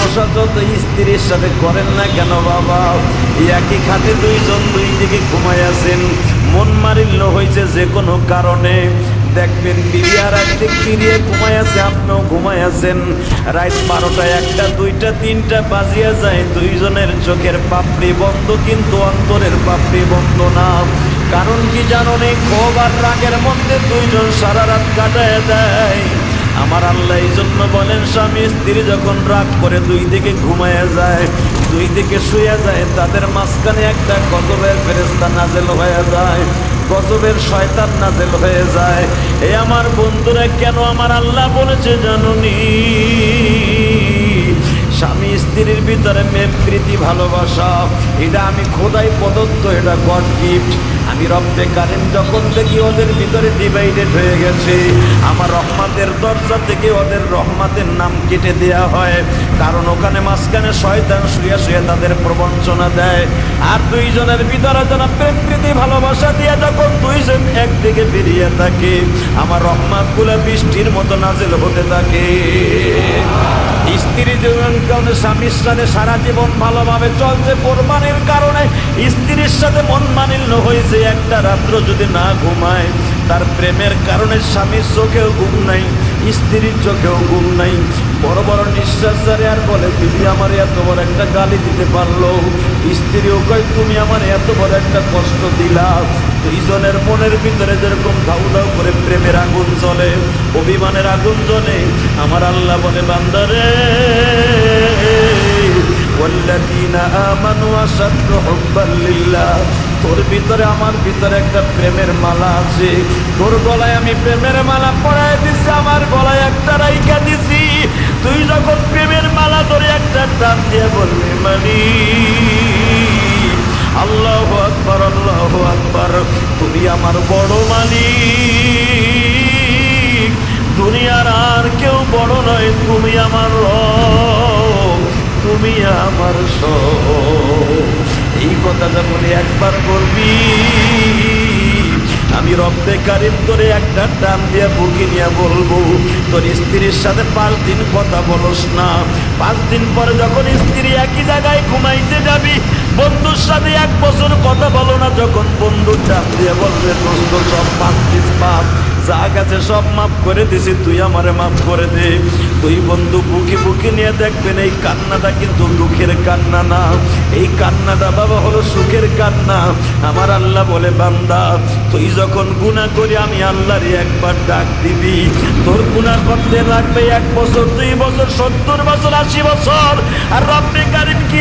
ব্যবসা যত স্ত্রীর সাথে করেন না কেন বাবা, একই খাতে দুইজন দুই দিকে ঘুমাই আছেন, মন মারিল্য হয়েছে যে কোনো কারণে, দেখবেন বিবি আর একদিক ফিরিয়ে ঘুমাই আছে, আপনিও ঘুমাই আছেন, রাত 12টা 1টা 2টা 3টা বাজিয়া যায়, দুইজনের চোখের পাপড়ি বন্ধ কিন্তু অন্তরের পাপড়ি বন্ধ না। কারণ কি জানো, নেই ক্ষোভ আর রাগের মধ্যে দুইজন সারা রাত কাটায় দেয়। আমার আল্লাহ এই জন্য বলেন, স্বামী স্ত্রী যখন রাগ করে দুই দিকে ঘুমায় যায়, দুই দিকে শুয়ে যায়, তাদের মাঝখানে একটা গজবের ফেরেশতা নাজেল হয়ে যায়, গজবের শয়তান নাজেল হয়ে যায়। এ আমার বন্ধুরা, কেন আমার আল্লাহ বলেছে জানুনি, স্বামী স্ত্রীর ভিতরে প্রেম প্রীতি ভালোবাসা, এটা আমি খোদাই প্রদত্ত, এটা গড গিফট। আমি রব্বে কারিম যখন দেখি ওদের ভিতরে ডিভাইডেড হয়ে গেছে, আমার রহমতের দরজা থেকে ওদের রহমতের নাম কেটে দেয়া হয়, কারণ ওখানে মাঝখানে শয়তান শুয়ে শুয়ে তাদের প্রবঞ্চনা দেয়। আর দুইজনের ভিতরে যেন প্রেম প্রীতি ভালোবাসা দিয়ে যখন দুইজন একদিকে বেরিয়ে থাকে, আমার রহমতগুলো বৃষ্টির মতো নাজিল হতে থাকে। স্ত্রী জীবন কারণে স্বামীর সাথে সারা জীবন ভালোভাবে চলছে, কোরবানির কারণে স্ত্রীর সাথে মন মানিন্য হয়েছে, একটা রাত্র যদি না ঘুমায়, তার প্রেমের কারণে স্বামীর চোখেও ঘুম নাই, স্ত্রীর চোখেও ঘুম নাই, বড় বড় নিঃশ্বাস ছাড়ে আর বলে, দিদি আমার এত বড় একটা গালি দিতে পারলো, স্ত্রীও কয় তুমি আমার এত বড় একটা কষ্ট দিলা। দুইজনের মনের ভিতরে যেরকম ধাউ ধাউ করে প্রেমের আগুন জ্বলে, অভিমানের আগুন জ্বলে, আমার আল্লাহ বলে, বান্দারে ওয়াল্লাযীনা আমানু আশাদ্দু হুব্বান লিল্লাহ, তোর ভিতরে আমার ভিতরে একটা প্রেমের মালা আছে, তোর গলায় আমি প্রেমের মালা পরায় দিছি, আমার গলায় একটা রাইখা দিছি, তুই যখন প্রেমের মালা ধরে একটা টান দিয়ে বলবি মানি আল্লাহু আকবার আল্লাহু আকবার, তুমি আমার বড় মালিক, দুনিয়ার আর কেউ বড় নয়, তুমি আমার রব, তুমি আমার সব। এই কথাটা বলে একবার বলবি, আমি রব্বে কারিম তোরে একটা টান দিয়ে বুকে নিয়ে বলবো, তোর স্ত্রীর সাথে 5 দিন কথা বলস না, 5 দিন পরে যখন স্ত্রী একই জায়গায় ঘুমাইতে যাবি, বন্ধুর সাথে 1 বছর কথা বলো না, যখন বন্ধুর টান দিয়ে বলবে, দোস্ত সব পাপ যা গেছে সব মাফ করে দিছি, তুই আমারে মাফ করে দে, তুই বন্ধু বুকে বুকে নিয়ে দেখবেন, এই কান্নাটা কিন্তু দুঃখের কান্না না, এই কান্নাটা বাবা হলো সুখের কান্না। আমার আল্লাহ বলে, বান্দা তুই যখন গুনাহ করি আমি আল্লাহর একবার ডাক দিবি, তোর গুনাহ করতে লাগবে 1 বছর 2 বছর 70 বছর 80 বছর, আর রব্বে কারিম কি